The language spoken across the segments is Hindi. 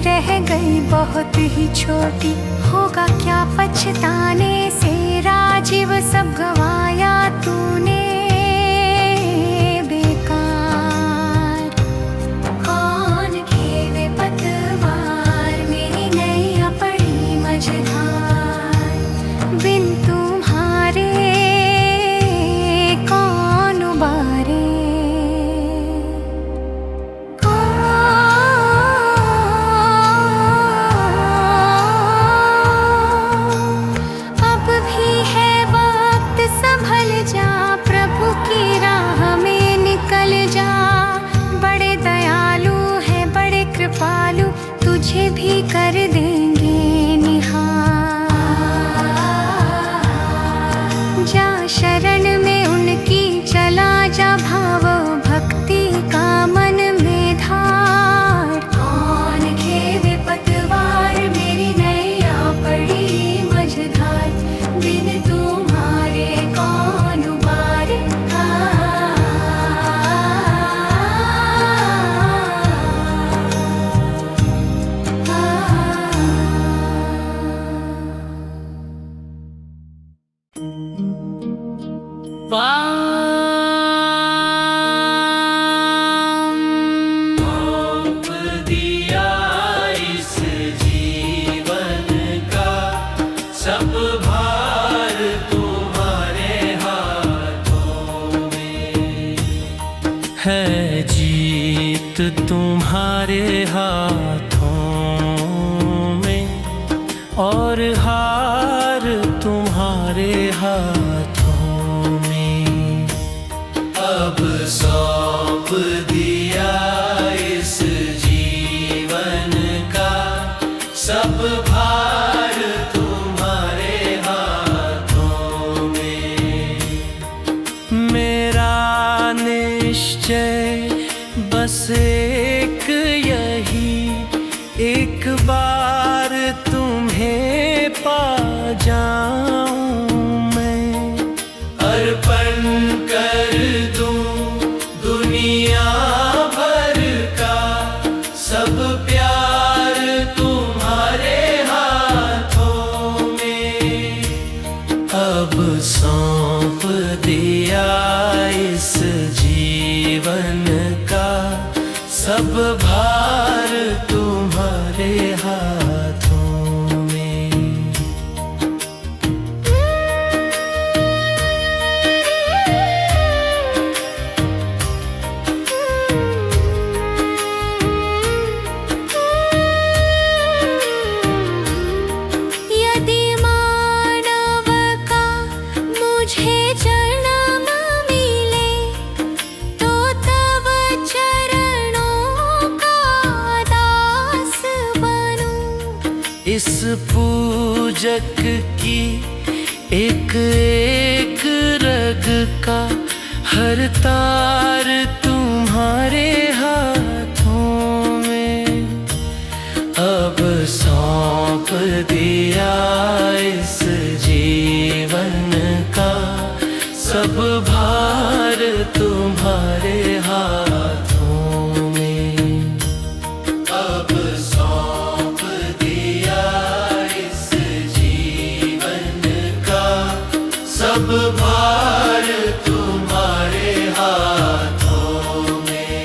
रह गई बहुत ही छोटी। होगा क्या पछताने से राजीव, सब गवाया तूने बेकार। कौन खेवे पतवार, मेरी नैया पड़ी मझधार। बिन तुम्हारे कौन उबारे। तुझे भी कर देंगे निहार। जा शरण में उनकी, चला जा भाव भक्ति का मन में धार। कौन खेवे पतवार, मेरी नैया पड़ी मझधार। बिन तुम्हारे कौन उबारे। सौंप दिया इस जीवन का सब भार तुम्हारे हाथों में है। जीत तुम्हारे हाथों में और हार तुम्हारे हाथों में। अब सौंप दिया इस जीवन का सब भार तुम्हारे हाथों में। मेरा निश्चय बस एक यही, एक बार तुम्हें पा जाऊं मैं। अर्पण कर दूं दुनिया भर का सब प्यार तुम्हारे हाथों में। अब सौंप दिया इस जीवन का सब भार तुम्हारे हाथों में। यदि मानव का मुझे जन्म मिले, तो तब चरणों का दास बनूं। इस पूजक की एक एक रग का हर तार तुम्हारे हाथों में। अब सौंप दिया इस जीवन का सब भार तुम्हारे हाथों में। अब सौंप दिया इस जीवन का सब भार तुम्हारे हाथों में।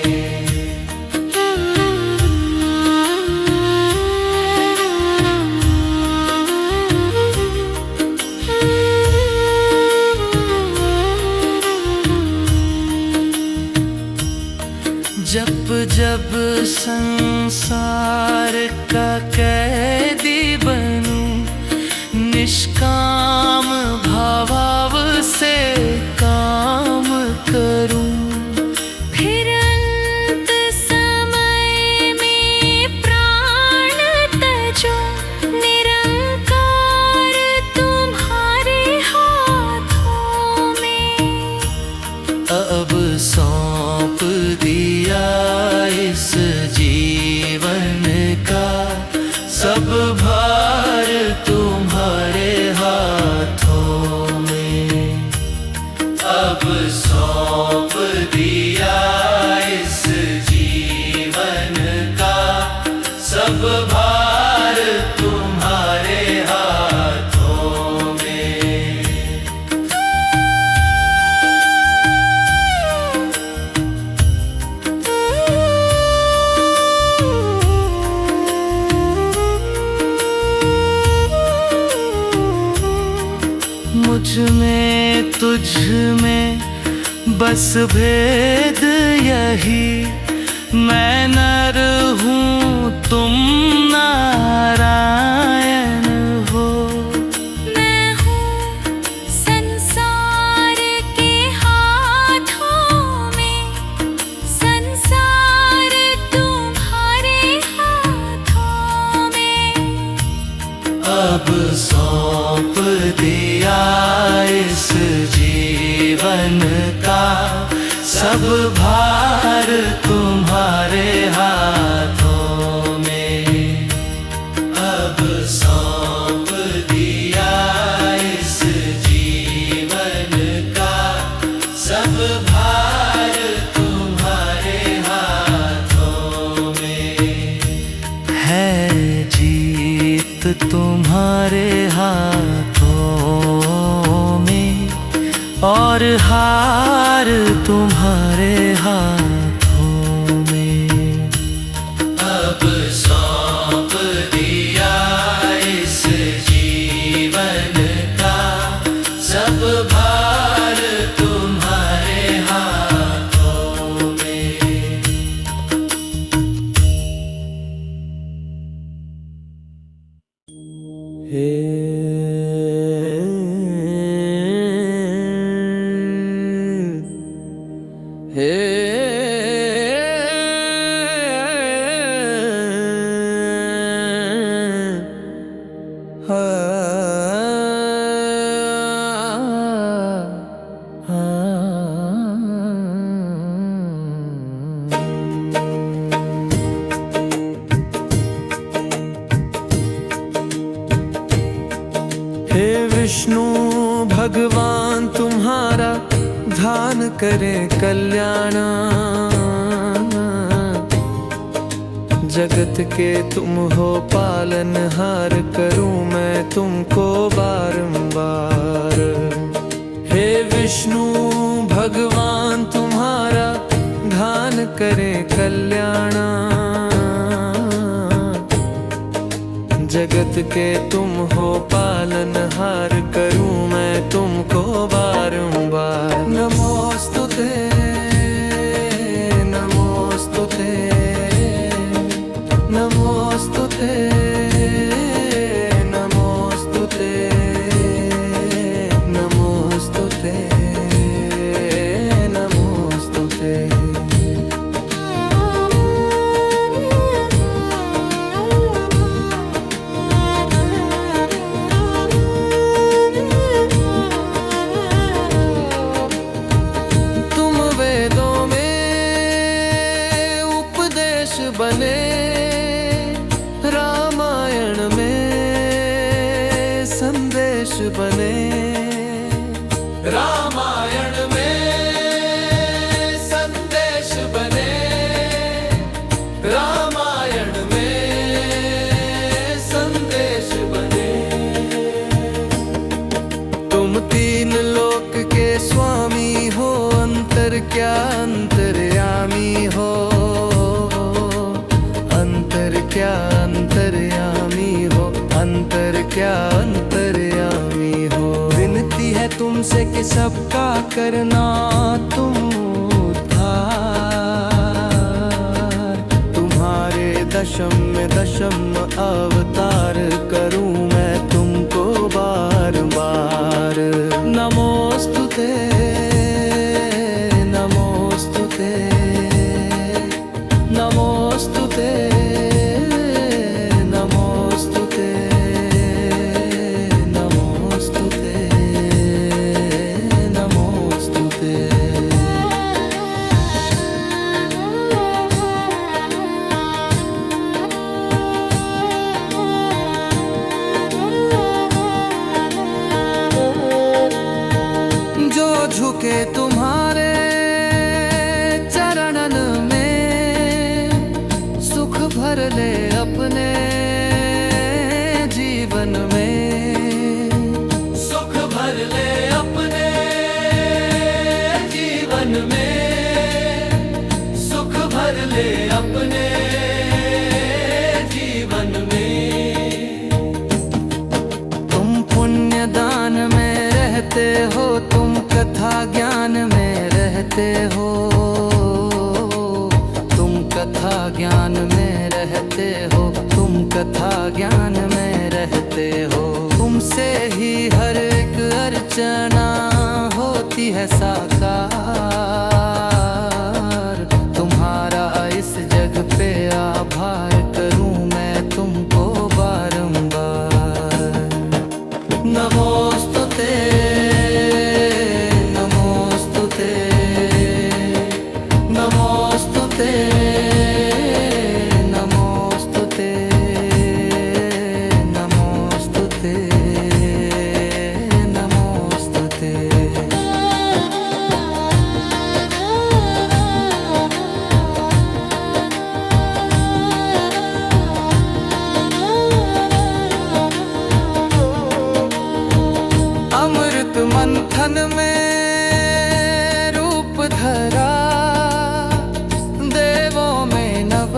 जब जब संसार का कैदी बनूं, निष्काम भाव से काम करूं। फिर अंत समय में प्राण तजो, निरंकार तुम्हारे हाथों में। अब सौंप दिया इस जीवन का सब भार तुम्हारे हाथों में। अब सौंप दिया इस जीवन का सब भार तुम्हारे हाथों में। मुझ में तुझ में बस भेद यही, मैं नर हूँ तुम नारायण हो। मैं हूँ संसार के हाथों में, संसार तुम्हारे हाथों में। अब सौंप दिया इस जीवन का सब भार तुम्हारे हाथों में। अब सौंप दिया इस जीवन का सब भार तुम्हारे हाथों में। है जीत तुम्हारे हाथों में और हार तुम्हारे हाथों में। अब सौंप दिया इस जीवन का सब भार तुम्हारे हाथों में। हे विष्णु भगवान तुम्हारा ध्यान करे कल्याण, जगत के तुम हो पालनहार, करूं मैं तुमको बारंबार। हे विष्णु भगवान तुम्हारा ध्यान करे कल्याण, जगत के तुम हो पालनहार, करूं मैं तुमको बारंबार। नमोस्तुते नमोस्तुते नमोस्तुते नमोस्तुते नमोस्तुते नमोस्तुते। बने रामायण में संदेश बने, रामायण में संदेश बने, रामायण में संदेश बने। तुम तीन लोक के स्वामी हो, अंतर क्या अंतर्यामी हो, अंतर क्या अंतर्यामी हो, अंतर क्या अंतर्यामी हो। विनती है तुमसे कि सबका करना तुम उद्धार, तुम्हारे दशम में दशम अवतार, करूं मैं तुमको बार बार। नमोस्तुते नमोस्तुते नमोस्तुते नमोस्तुते नमोस्तुते नमोस्तुते। रहते हो, तुम कथा ज्ञान में रहते हो, तुम कथा ज्ञान में रहते हो, तुम कथा ज्ञान में रहते हो। तुमसे ही हर एक अर्चना होती है साकार, तुम्हारा इस जग पे आभार करूं मैं तुमको बारंबार। नमोस्तुते नमोस्तुते नमोस्तुते नमोस्तुते नमोस्तुते नमोस्तुते। अमृत मंथन में रूप धरा, देवों में नव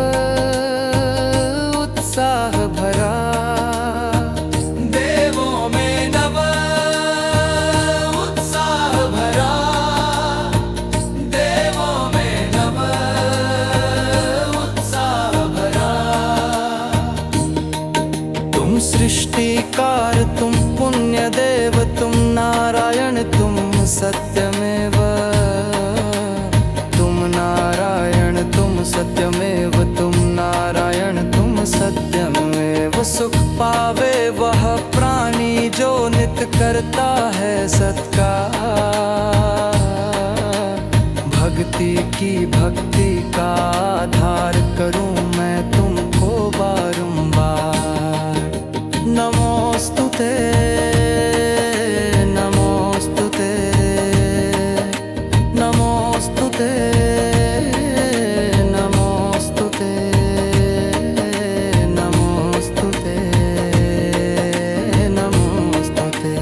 उत्साह भरा, देवों में नव उत्साह भरा, देवों में नव उत्साह भरा। तुम सृष्टिकार, तुम पुण्य देव, तुम नारायण, तुम सत्यमेव, तुम नारायण, तुम सत्यमेव, तुम नारायण, तुम सत्यमेव। सुख पावे वह प्राणी जो नित्य करता है सत्कार, भक्ति की भक्ति का आधार करूं मैं तुमको बारंबार। नमोस्तुते नमोस्तुते नमोस्तुते नमोस्तुते नमोस्तुते नमोस्तुते।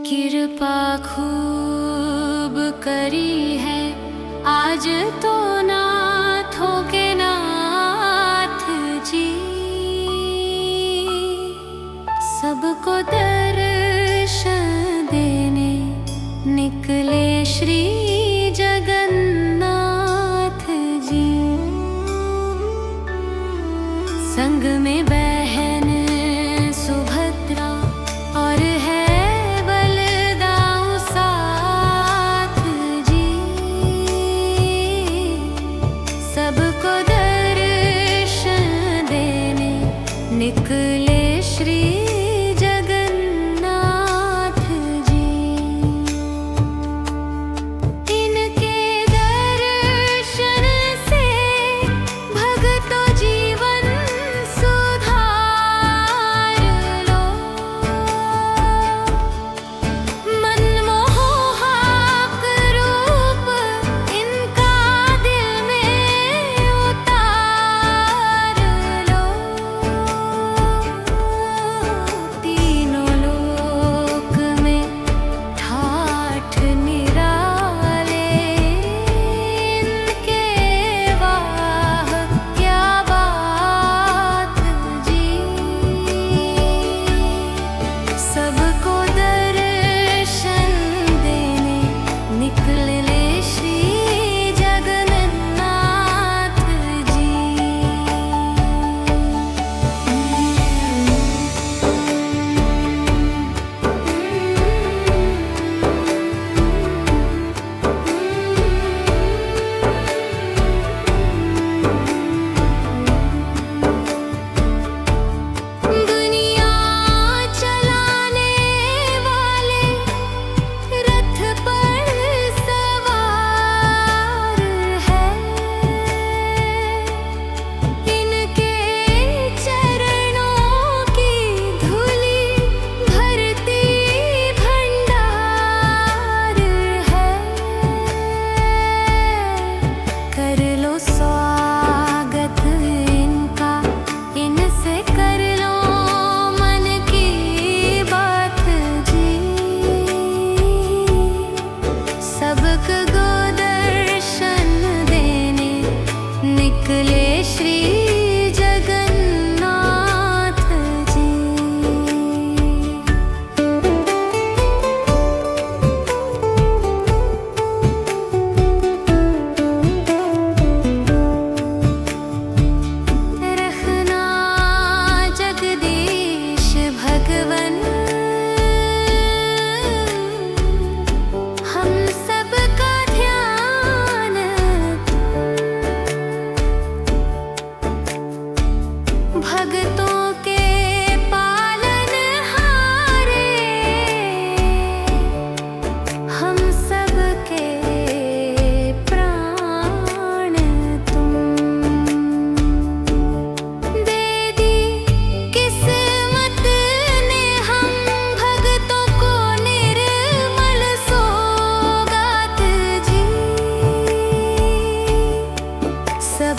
कृपा खूब करी है आज तो नाथों के नाथ जी, सबको दर्शन देने निकले श्री जगन्नाथ जी। संग में बहन सुभद्रा और है निकले श्री जगन्नाथ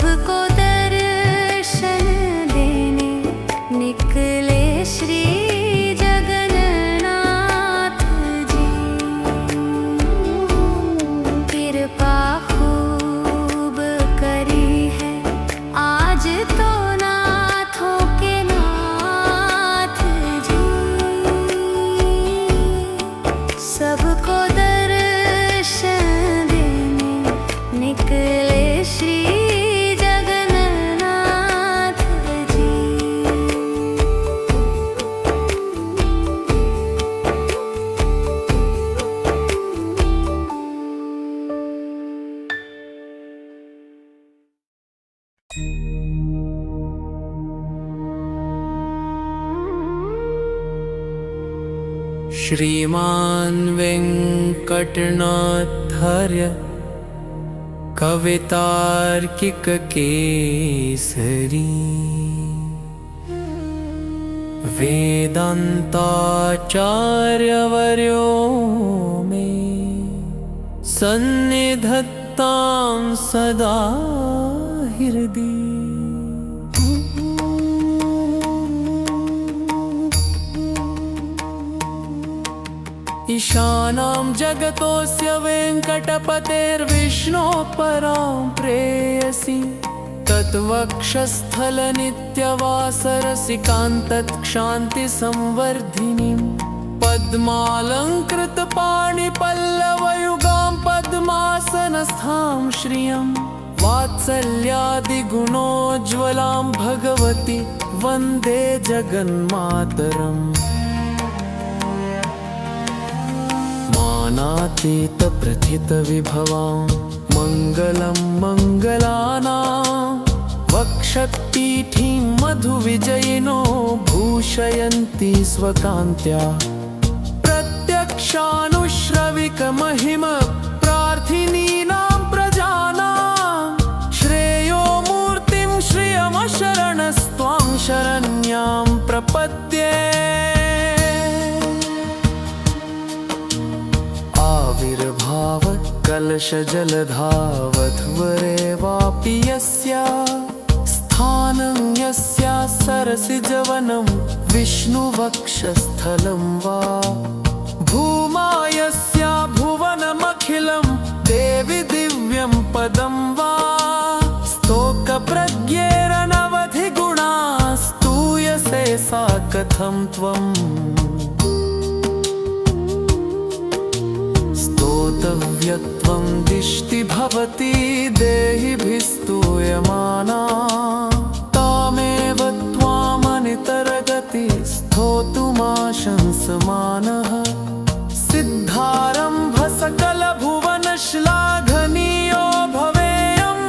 सबको दर्शन देने निकले श्री जगन्नाथ जी। कृपा खूब करी है आज तो नाथों के नाथ जी। सबको दर्शन देने निकले श्री जगन्नाथ जी। श्रीमान वेंकटनाथार्य कवितार्किक केसरी वेदांताचार्यवर्यो मे सन्निधत्तां सदा हृदि। ईशानां जगतोऽस्य वेङ्कटपतेर्विष्णोः परां प्रेयसी तत्वक्षस्थलनित्यवासरसिकान्तत्क्षान्तिसंवर्धिनीं पद्मालङ्कृतपाणिपल्लवयुगां पद्मासनस्थां श्रियं वात्सल्यादिगुणोज्ज्वलां भगवती वन्दे जगन्मातरम्। मानातीतप्रथितविभवां मङ्गलं मङ्गलानां वक्षपीठीं मधुविजयिनो भूषयन्ति स्वकान्त्या प्रत्यक्षानुश्रविकमहिमप्रार्थिनीनां प्रजानां श्रेयो मूर्तिं श्रियमशरणस्त्वां शरण्यां प्रपद्ये। आविर्भाव कलशजलधावध्वरे वापि यस्या स्थानं यस्या सरसिजवनं विष्णुवक्षस्थलं वा भूमा यस्या भुवनमखिलं देवि दिव्यं पदं वा स्तोकप्रज्ञेरनवधिगुणा स्तूयसे सा कथं त्वम्। स्तोतव्यत्वं दिष्टि भवति देहिभिस्तूयमाना तामेव त्वामनितरगति स्तोतुमाशंसमानः। सिद्धारम्भ सकलभुवनश्लाघनीयो भवेयम्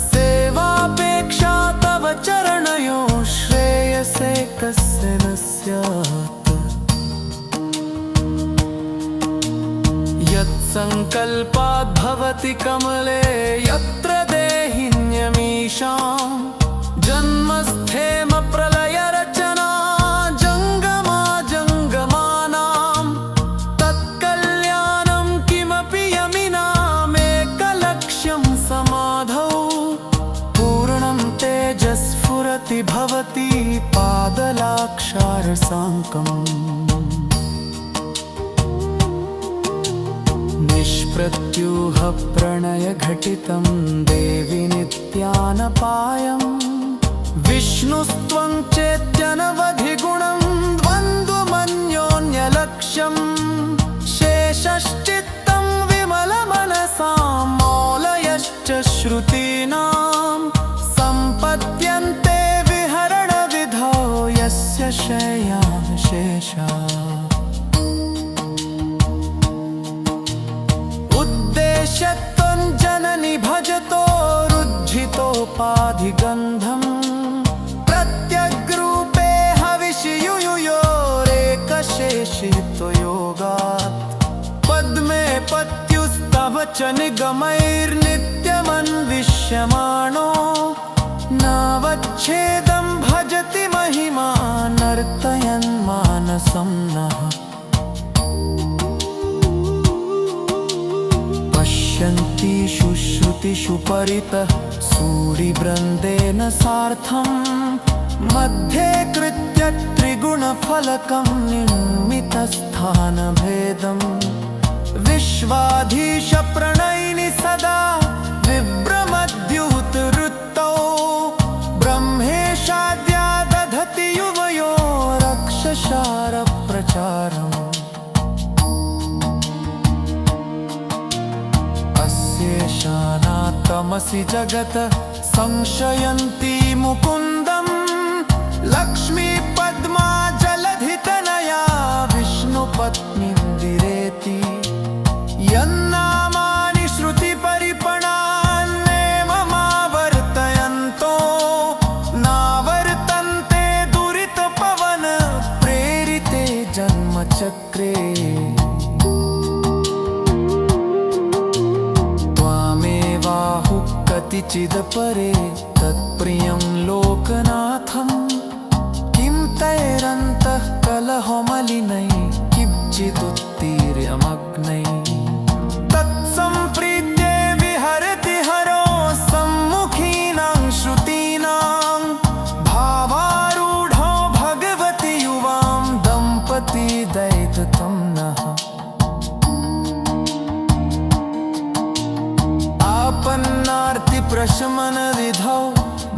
सेवापेक्षा तव चरणयोः श्रेयसे कस्य न स्यात्। यत्सङ्कल्पात् भवति कमले यत्र देहिन्यमीषां जन्मस्थेम प्रलयरचना जङ्गमा जङ्गमानां तत्कल्याणं किमपि यमिनामेकलक्ष्यं समाधौ पूर्णं तेजस्फुरति भवति पादलाक्षारसाङ्कम्। निष्प्रत्यूह प्रणयघटितं देवि नित्यानपायं विष्णुस्त्वं चेत्यनवधिगुणं द्वन्द्वमन्योन्यलक्ष्यं शेषश्चित्तं विमलमनसां मौलयश्च श्रुतीनां सम्पद्यन्ते विहरणविधौ यस्य शय्याशेषा। उद्देश्यत्वं जननि भजतो रुज्झितोपाधिगन्धं प्रत्यग्रूपे हविषयुयोरेकशेषित्वयोगात् पद्मे पत्युस्तव च निगमैर्नित्यमन्विष्यमाणो नावच्छेदं भजति महिमा नर्तयन् मानसं नः। पश्यन्ति शुश्रुत श्रुतिषु परितः सूरिवृन्देन सार्धं मध्ये कृत्य त्रिगुणफलकं निर्मितस्थानभेदम् विश्वाधीश प्रणयिनि सदा विभ्रमद्युतवृत्तौ ब्रह्मेशाद्या दधति युवयो रक्षसारप्रचारम् अस्येषानात्तमसि जगत संशयन्ती मुकुन्दम् लक्ष्मी पद्मा जलधितनया विष्णुपत्नीन्दिरेति यन्नामानि श्रुतिपरिपणान्नेममावर्तयन्तो नावर्तन्ते दुरितपवन प्रेरिते जन्मचक्रे त्वामेवाहुः कतिचिदपरे तत्प्रियं लोकनाथम् किं तैरन्तः कलहमलिनैः किञ्चिदुत्तीर्यमग्नैः तत्सम्प्रीत्ये विहरति हरो सम्मुखीनां श्रुतीनां भावारूढो भगवति युवां दम्पती दैततं नः आपन्नार्तिप्रशमनविधौ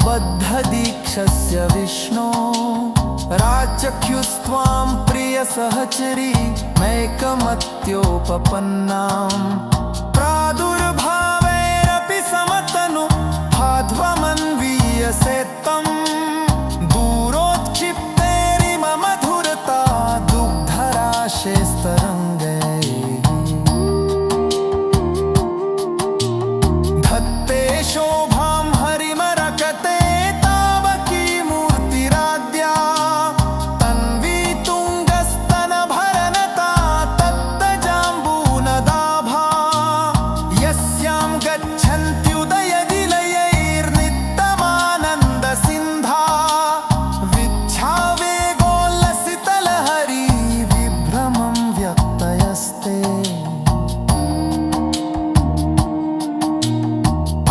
बद्धदीक्षस्य विष्णो राचख्युस्त्वां प्रियसहचरी मैकमत्योपपन्नाम् प्रादुर्भावैरपि समतनु हाध्वमन्वीयसे तं दूरोत्क्षिप्तेरिममधुरता दुग्धराशेस्तरङ्गैः धत्ते शोभां हरिमरकते तावकी मूर्तिराद्या तन्वी तुङ्गस्तनभरनता तत्तजाम्बूनदाभा यस्यां गच्छन्त्युदयविलयैर्नित्यमानन्दसिन्धा विच्छावेगोल्लसितलहरी विभ्रमं व्यक्तयस्ते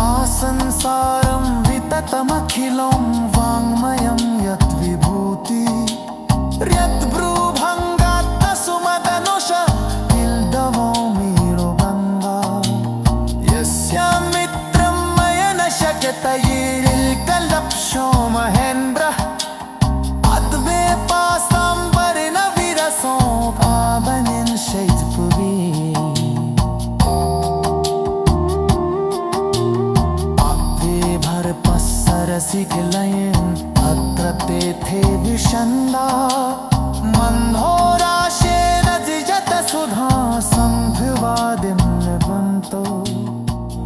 आसंसारं विततमखिलं वाङ्मयं यद्विभूति यद्ब्रूभङ्गात्तसुमदनुष इल्डवो मीरुभङ्गा यस्यां मित्रं मया न शक्यतयैरिल्कलप्सो महेन्द्रः अद्वे पासाम्बरेण विरसो पावनेन शैत्पुरी रसिकलयन् अत्र तेथे विषन्दा मन्धोराशेन जिजत सुधा सम्भुवादिं निबन्तो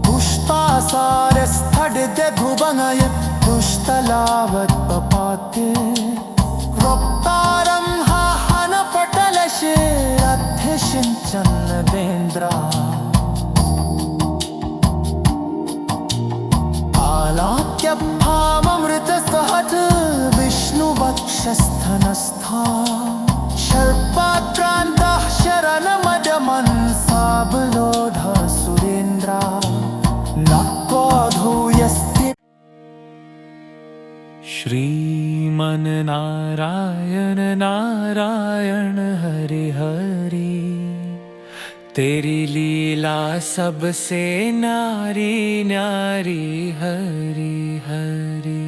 पुष्पासारस्थडिते भुवनय पुष्टलावत्पपाते वक्तारं हाहनपटलशेरध्यसिञ्चन्नदेन्द्रा आलाक्यभाममृतसहज विष्णुवक्षस्थनस्था शर्पाक्रान्तः शरणमदमन् साबलोधः सुरेन्द्रा नक्वाधूयस्ति श्रीमन्नारायण नारायण हरि हरि तेरी लीला सबसे न्यारी न्यारी हरि हरि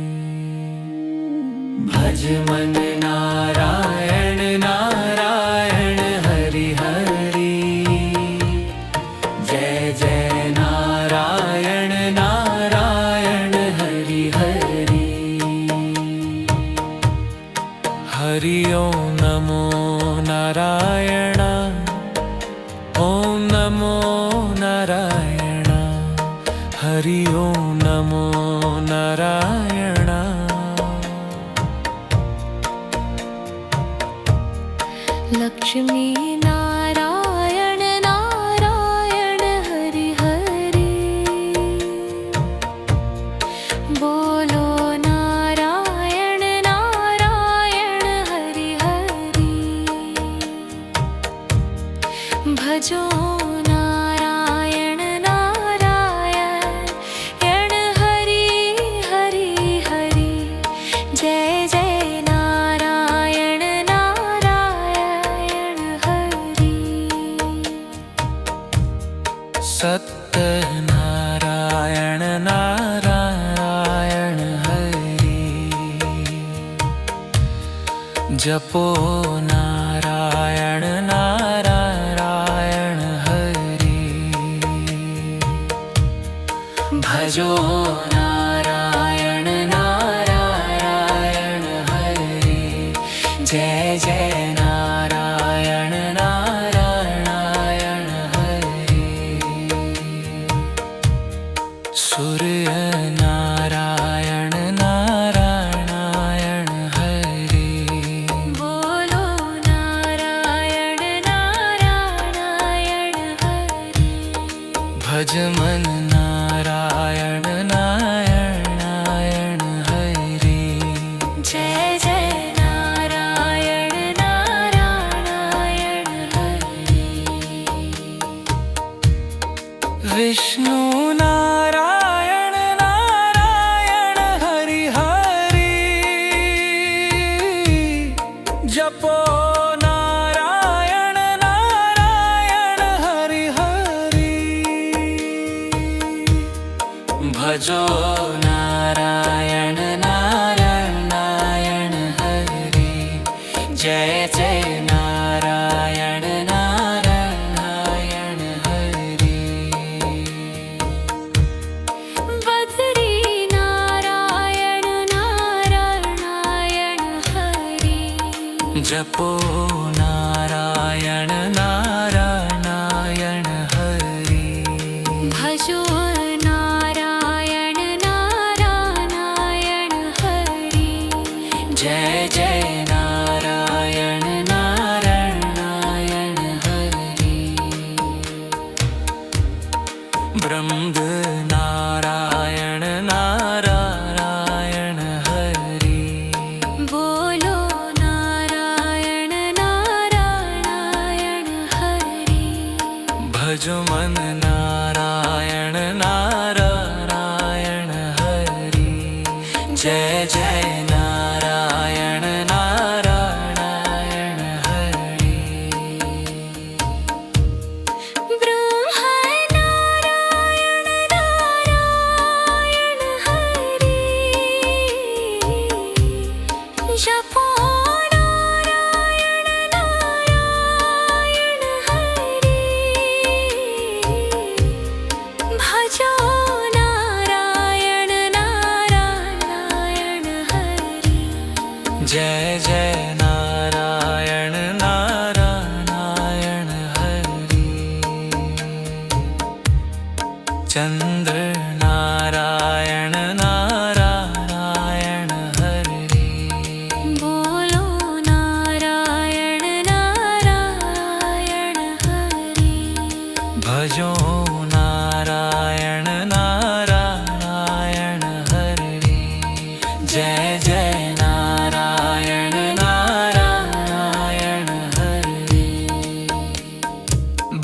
भज मन नारायण नारायण हरि हरि जय जय नारायण नारायण हरि हरि हरि ओम नमो नारायण ओम नमो नारायण हरि ओम नमो नारायण लक्ष्मी नारायण नारायण हरि हरि बोलो नारायण नारायण हरि हरि भजो नारायण नारायण जपो नारायण नारायण हरि, भजो नारायण नारायण हरि, जय जय नारायण नारायण हरि। सूर्य नारायण नारायण हरि, बोलो नारायण नारायण हरि। भज मन नारायण नारायण हरि, जय जय नारायण नारायण हरि। विष्णु नारायण नारायण हरि हरि, जपो नारायण नारायण हरि हरि, भजो नारायण नारायण हरि, जय जय नारायण नारायण हरि। बद्री नारायण नारायण हरि, जपो नारायण नारायण हरि, भजो नारायण नारायण हरि, जय जय नारायण नारायण हरि। ब्रह्म नारायण नारायण हरि, बोलो नारायण नारायण हरि। भजो मन नारायण नारायण हरि, जय जय नारायण नारायण हरि। ब्रह्म नारायण नारायण हरि, जपो नारायण नारायण हरि, भजो नारायण नारायण हरि। जय जय नारायण नारायण हरि। चंद्र नारायण नारायण हरि, बोलो नारायण नारायण हरि, भजो नारायण नारायण हरि, जय जय नारायण नारायण हरि।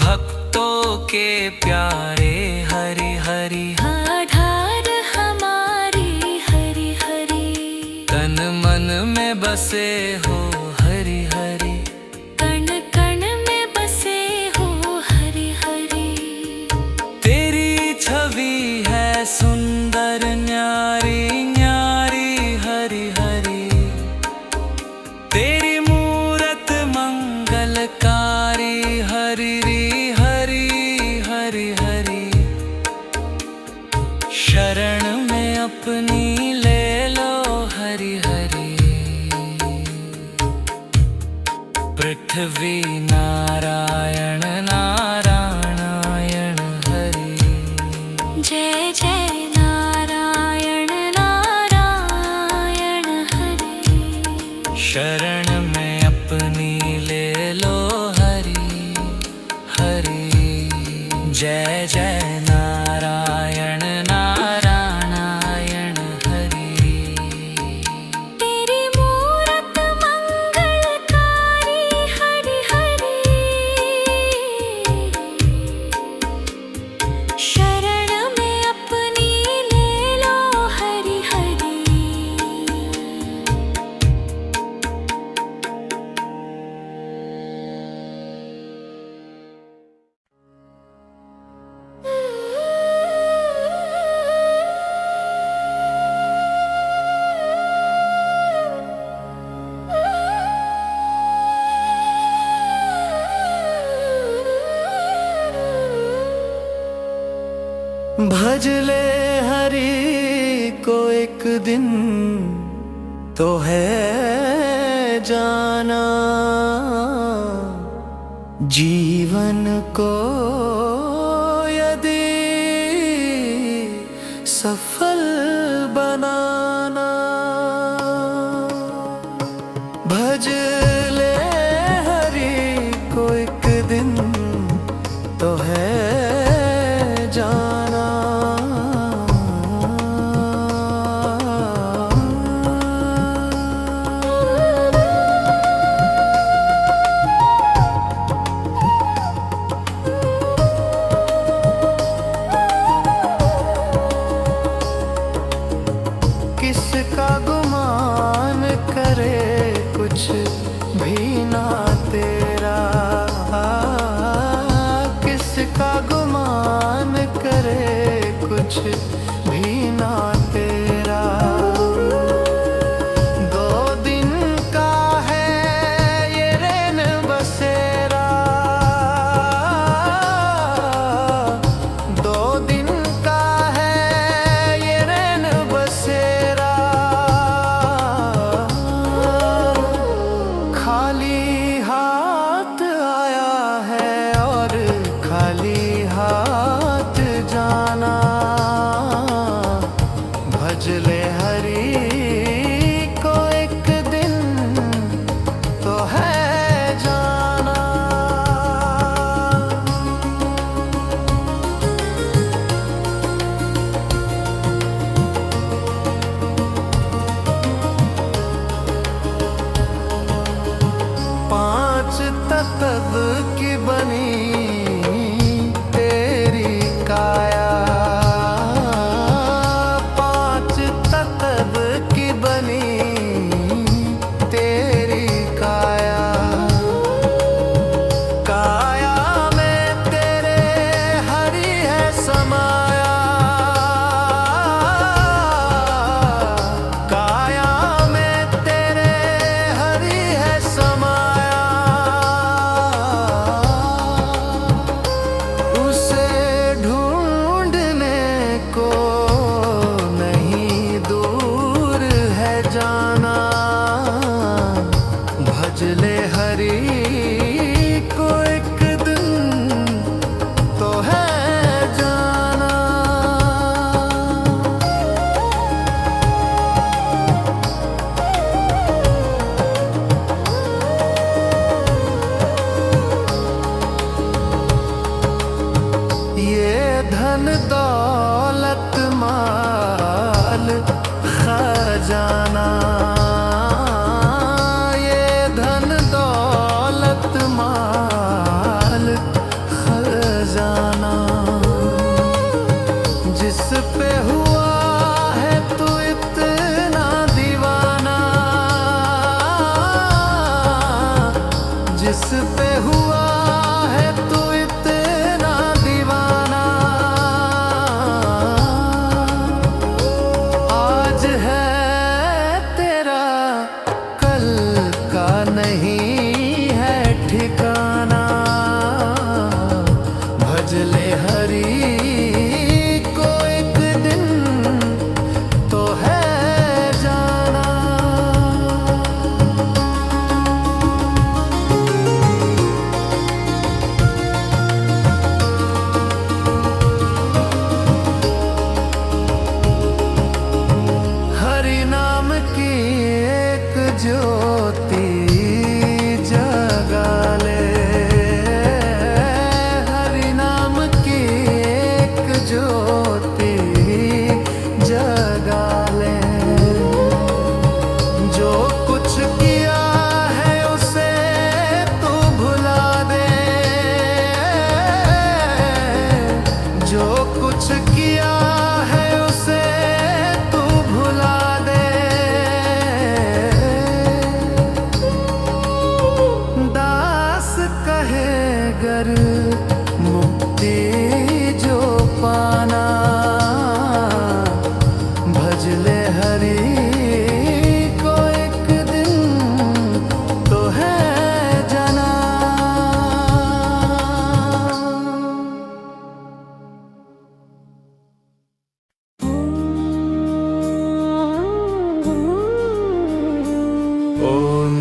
भक्तों के प्यारे हरि हरि, आधार हमारी हरि हरि, तन मन में बसे हो हरि हरि, कण कण में बसे हो हरि हरि। तेरी छवि है सुंदर न्यारी न्यारी हरि हरि, तेरी मूरत मंगलकारी हरि हरि हरि हरि। शरण में अपनी ले लो हरि हरि, पृथ्वी नारायण नारायण हरि, जय जय नारायण नारायण हरि। शरण में अपनी ले लो हरि हरि, जय जय नारायण नारायण हरि। भज ले हरि को एक दिन तो है जाना, जीवन को यदि सफल बनाना। भज ले हरि को एक दिन तो है जाना, किसका गुमान करे कुछ भी ना तेरा, किसका गुमान करे कुछ भी ना तेरा। दो दिन का है ये रैन बसेरा, दो दिन का है ये रैन बसेरा। खाली हाथ आया है और खाली हाथ जाना, भज ले हरि को एक दिन तो है जाना। पांच तत्व की बनी तेरी काया, पांच तत्व की बनी तेरी काया। काया में तेरे हरि है समाया, काया में तेरे हरि है समाया। उसे ढूंढने को नहीं दूर है जाना, भज ले हरि को एक दिन तो है जाना। ये धन दौलत माल खजाना, ये धन दौलत माल खजाना। जिस पे हुआ है तू इतना दीवाना, जिस पे हुआ है तू इतना दीवाना। आज है तेरा कल का नहीं है ठिकाना, भज ले हरि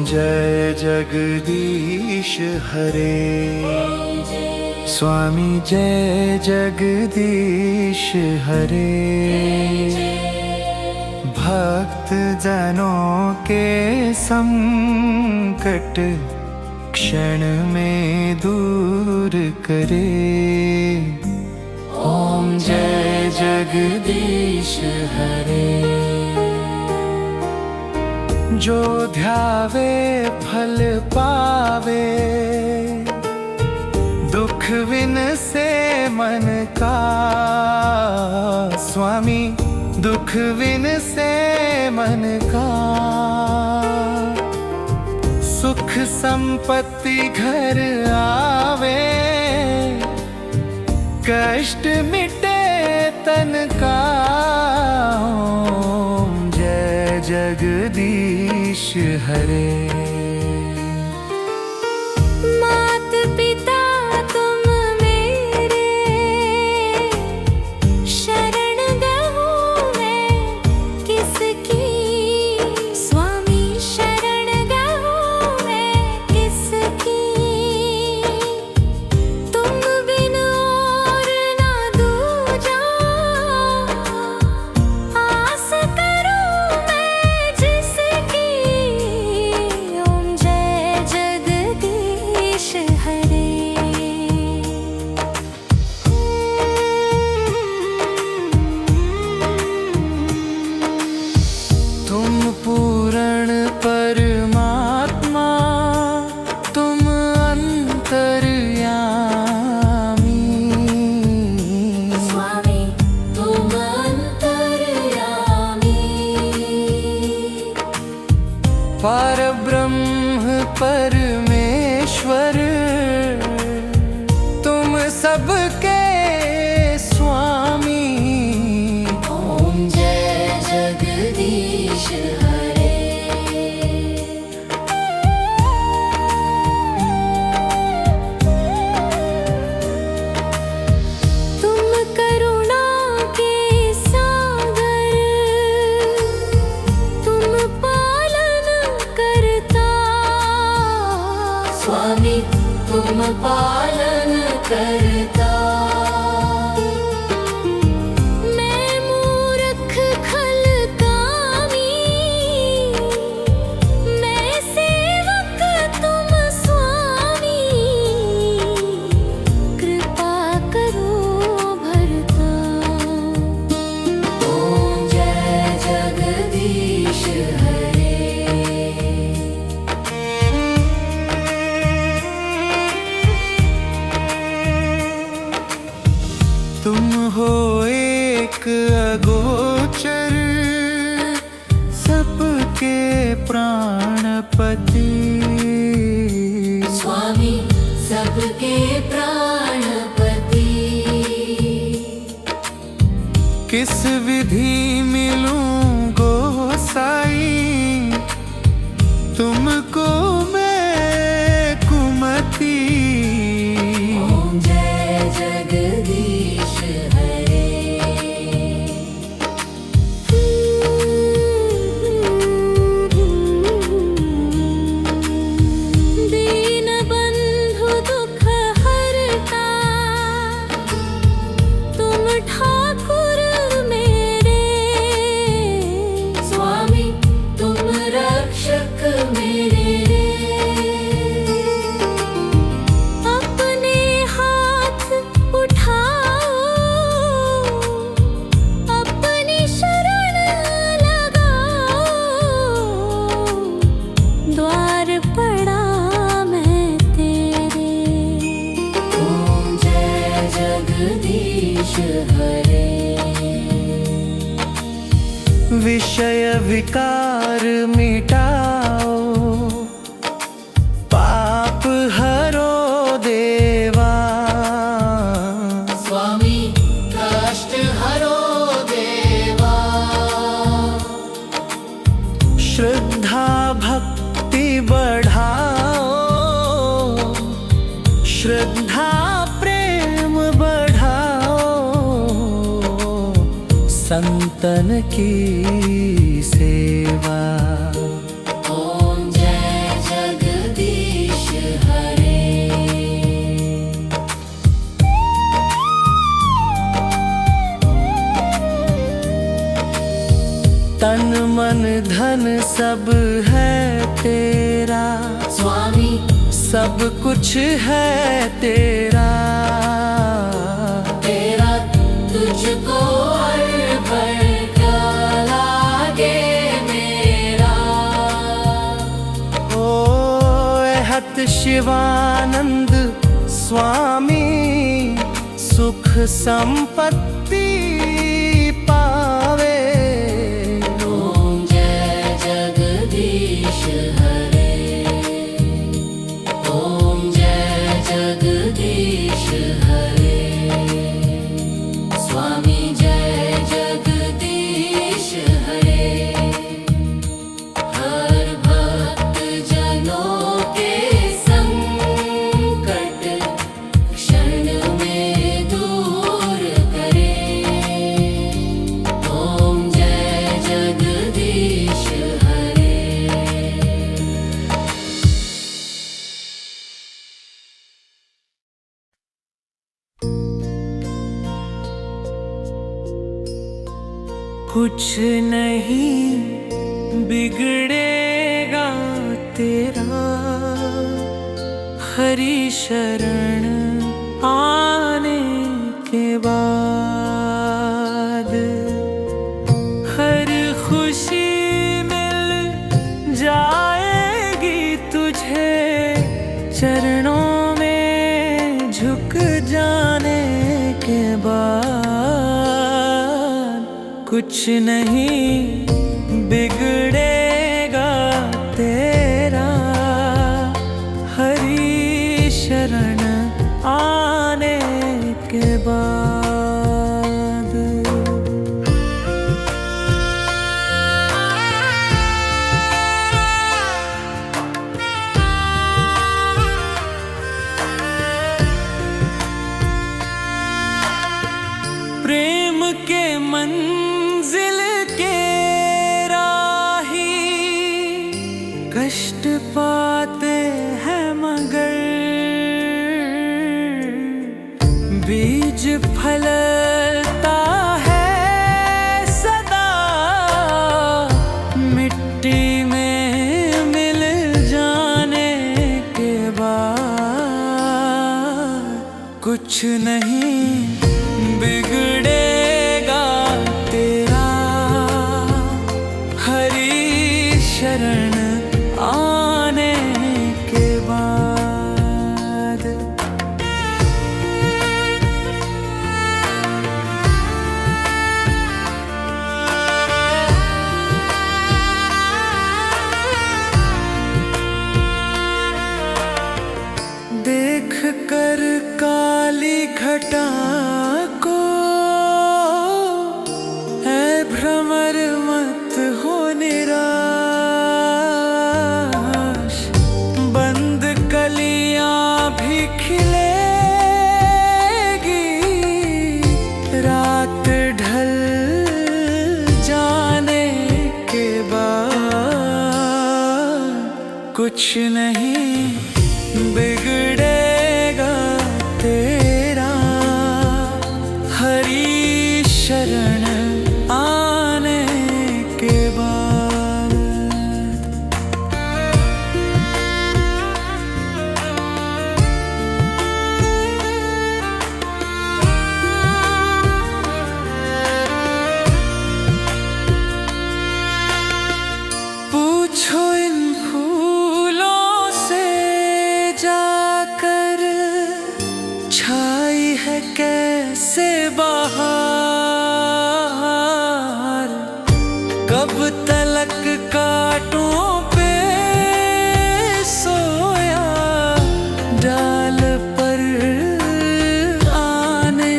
जय जगदीश हरे। स्वामी जय जगदीश हरे। भक्त जनों के संकट क्षण में दूर करे। ओम जय जगदीश हरे। जो ध्यावे फल पावे, दुख विन से मन का। स्वामी दुख विन से मन का। सुख संपत्ति घर आवे, कष्ट मिटे तन का। ओम जय जगदीश हरे। मात पिता तुम मेरे, शरण गहूँ मैं किसकी। स्वामी शरण गहूँ मैं किसकी। तुम बिन और ना दूजा, आस करूँ मैं जिसकी। ओम जय जगदीश हरे। तुम पूर्ण परमात्मा, तुम अंतर्यामी। स्वामी तुम अंतर्यामी। परब्रह्म परमेश्वर, तुम सबके स्वामी। ओम जय जगदीश हरे। तुम करुणा के सागर, तुम पालन करता। स्वामी तुम पालन करता। मैं मूर्ख खल कामी, मैं सेवक तुम स्वामी। कृपा करो भरता। ओम जय जगदीश हरे। तुम हो एक अगोचर, सबके प्राणपति। स्वामी सबके प्राणपति। किस विधि मिलूं गोसाई, तुमको मैं कुमति। ओम जय जगदीश हरे। दीन बंधु दुख हरता, तुम ठाकुर मेरे। स्वामी तुम रक्षक मेरे। अपने हाथ उठाओ, अपनी शरण लगाओ। द्वार पड़ा मैं तेरे। ओम जय जगदीश हरे। विषय विकार मिटाओ, पाप हरो देवा। स्वामी कष्ट हरो देवा। श्रद्धा भक्ति बढ़ाओ, श्रद्धा प्रेम बढ़ाओ। संतन की सेवा। ओम जय तन मन धन सब है तेरा स्वामी, सब कुछ है तेरा। तेरा तुझको अर्पण क्या लागे मेरा। ओ हत शिवानंद स्वामी, सुख संपत्ति पावे। ओम जय जगदीश हरे, ओम जय जगदीश हरे। स्वामी जय जगदीश हरे। हर भक्त जनों के संकट क्षण में दूर करे। ओम जय जगदीश हरे। कुछ नहीं बिगड़ेगा तेरा, हरि शरण आने के बाद। हर खुशी मिल जाएगी तुझे, चरणों में झुक जाने के बाद। कुछ नहीं बिगड़ेगा तेरा, हरि शरण आने के बाद। प्रेम के मंजिल के राही कष्ट पाते हैं मगर, बीज फलता है सदा मिट्टी में मिल जाने के बाद। कुछ नहीं बिगड़ेगा तेरा, हरि शरण आने के बाद। देख कर काली घटा को है भ्रमर मत हो निराश। बंद कलियां भी खिलेगी, रात ढल जाने के बाद। कुछ नहीं बिगड़ेगा तेरा, हरि शरण आने के बाद। पूछो इन फूलों से जाकर, छाई है कैसे बहार। कब तलक कांटों पे सोया, डाल पर आने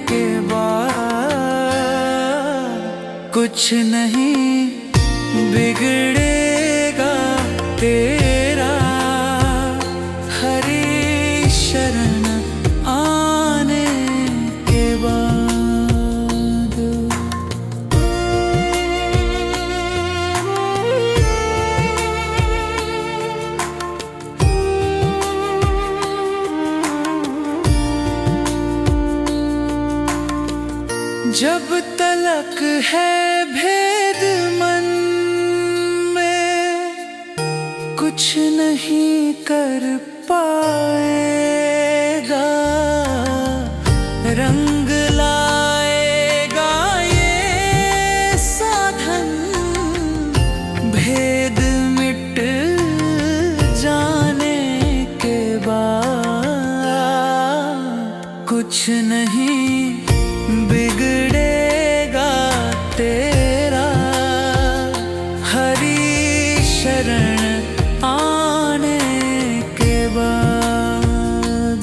के बाद। कुछ नहीं बिगड़ेगा तेरा, हरि शरण आने के बाद। जब तलक है भेद कुछ नहीं कर पाएगा, रंग लाएगा ये साधन, भेद मिट जाने के बाद कुछ नहीं बिगड़ेगा तेरा, हरी शरण आने के बाद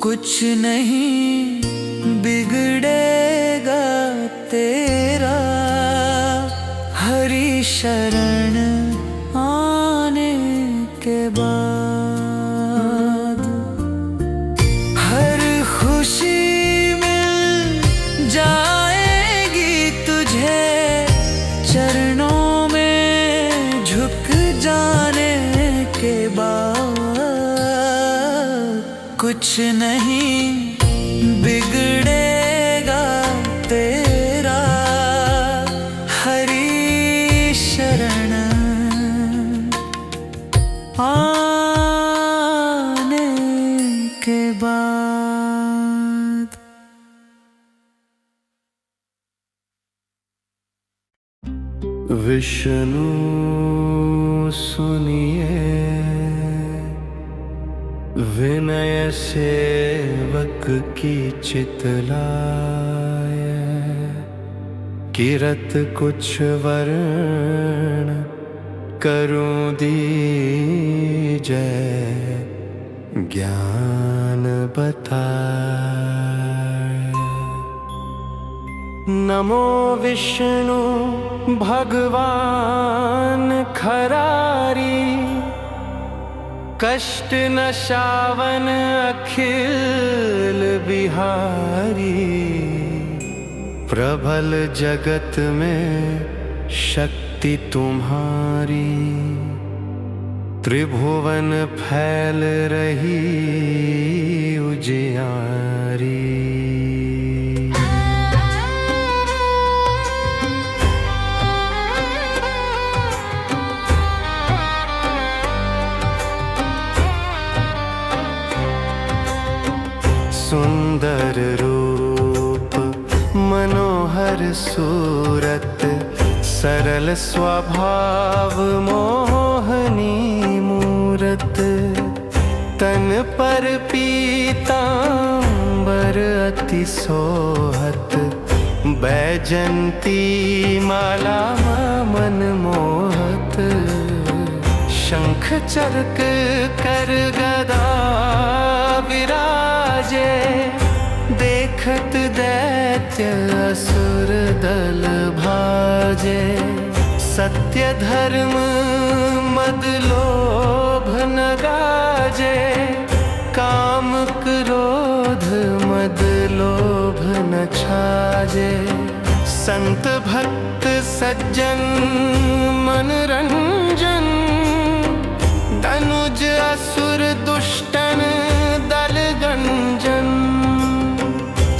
कुछ नहीं बिगड़ेगा तेरा, हरी शरण आने के बाद। हर खुशी मिल जाएगी तुझे, चरणों में झुक जाने के बाद कुछ नहीं बिगड़ेगा तेरा, हरी शरण आने के बाद। विष्णु सुनिए, विनय सेवक की चितलाय, किरत कुछ वर्ण करूं दीजय, ज्ञान बताए। नमो विष्णु भगवान खरारी, कष्ट नशावन अखिल बिहारी, प्रबल जगत में शक्ति तुम्हारी, त्रिभुवन फैल रही उजियारी। सुंदर रूप मनोहर सूरत, सरल स्वभाव मोहनी मूरत, तन पर पीतांबर अति सोहत, बैजंती माला मन मोहत, शंख चरक कर गदा विराजे, देखत दैत्य असुर दल भाजे, सत्य धर्म मद लोभ न गाजे, काम क्रोध मद लोभ न छाजे, संत भक्त सज्जन मनरंजन, धनुज असुर दुष्टन दल गंजन,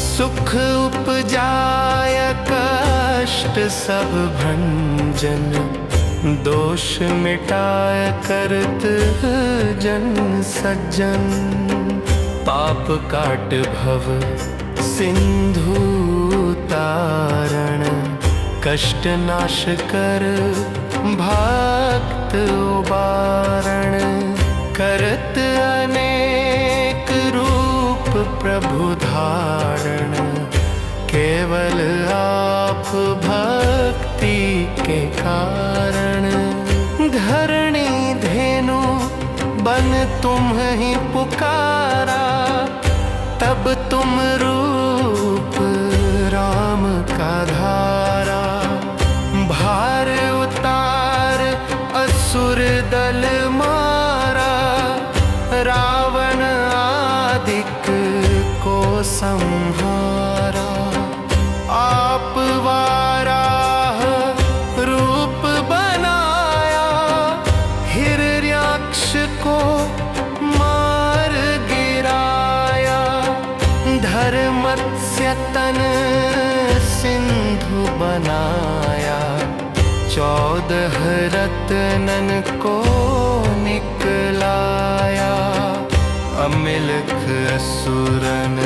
सुख उपजाय कष्ट सब भंजन, दोष मिटाय करत जन सज्जन, पाप काट भव सिंधु तारण, कष्ट नाश कर भक्त उबारण, करत अनेक रूप प्रभु धारण, केवल आप भक्ति के कारण, धरणी धेनु बन तुम ही पुकारा, तब तुम रूप राम का धारा, भार उतार असुर दल मारा, रावण आदिक को संहारा, आप वाराह रूप बनाया, हिरण्याक्ष को मार गिराया, धर्मत्स्य तन सिंधु बनाया, 14 रत्नन को निकलाया। अमिलख असुरन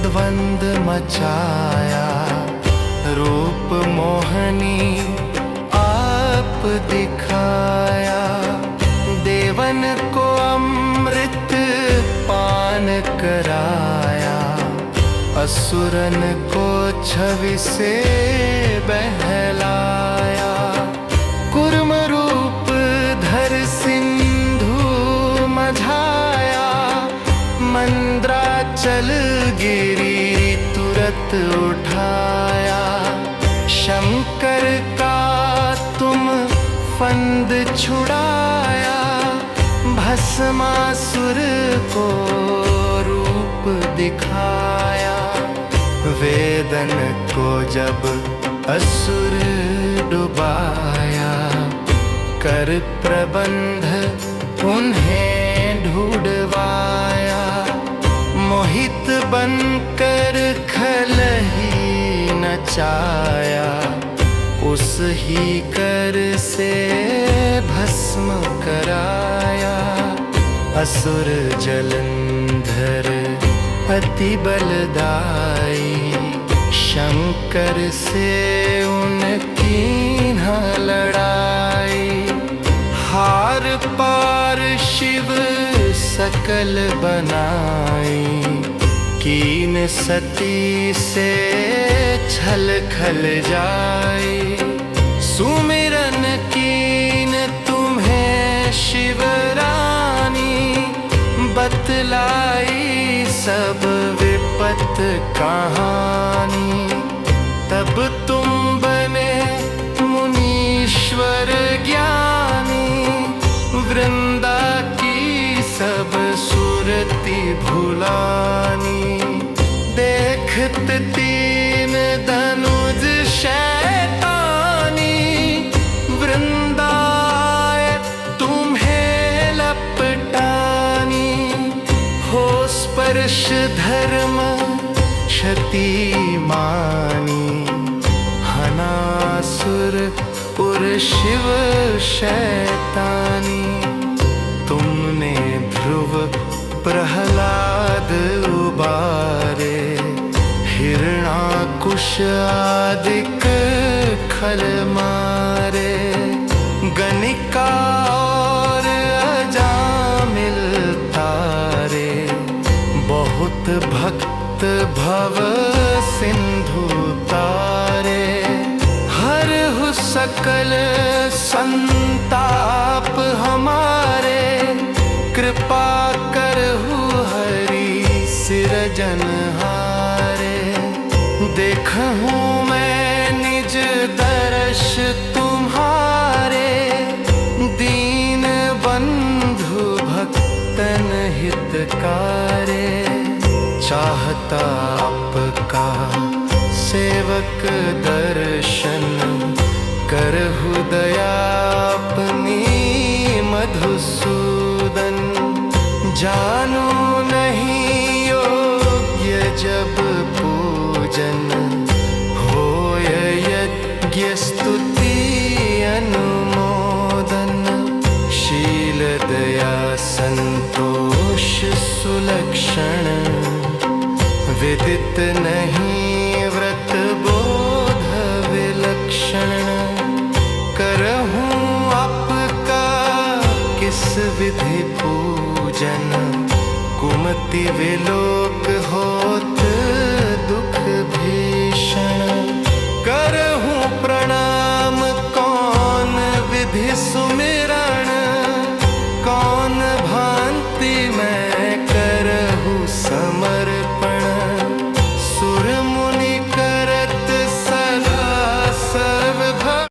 द्वंद मचाया। रूप मोहनी आप दिखाया। देवन को अमृत पान कराया। असुरन को छवि से बहलाया। कुर्म रूप धर सिंधु मझाया। मंद्राचल गिरी तुरत उठाया। शंकर का तुम फंद छुड़ाया। भस्मासुर को रूप दिखाया। वेदन को जब असुर डुबाया। कर प्रबंध उन्हें ढूंढवाया। मोहित बनकर खलही नचाया। उस ही कर से भस्म कराया। असुर जलंधर अति बलदाई। शंकर से उनकी न लड़ाई। हार पार शिव सकल बनाई। कीन सती से छल खल जाई। सुमिरन कीन तुम्हें शिवरानी। बतलाई सब विपत कहानी। तब तुम बने मुनीश्वर ज्ञानी। वृंदा की सब सुरति भुलानी। देखत तीन धनुज शैतानी। वृंदाए तुम्हें लपटानी। हो स्पर्श धर्म क्षति मानी। हनासुर पुर शिव शैतानी। तुमने ध्रुव प्रहलाद उबारे। हिरणाकुश आदिक खल मारे। गणिका और अजामिल तारे। बहुत भक्त भव सिंधु तारे। हरहु सकल संताप हमारे। कृपा करहु हरि सिरजनहारे। देखहूँ मैं निज दर्श तुम्हारे। दीन बंधु भक्तन हितकारे। चाहता आपका सेवक दर्शन। करहु दया अपनी मधुसूदन। जानू नहीं योग्य जब पूजन। होय यज्ञ स्तुति अनुमोदन। शील दया संतोष सुलक्षण। विदित नहीं व्रत बोध विलक्षण। करहूँ आपका किस विधि पूजन। कुमति विलोक होत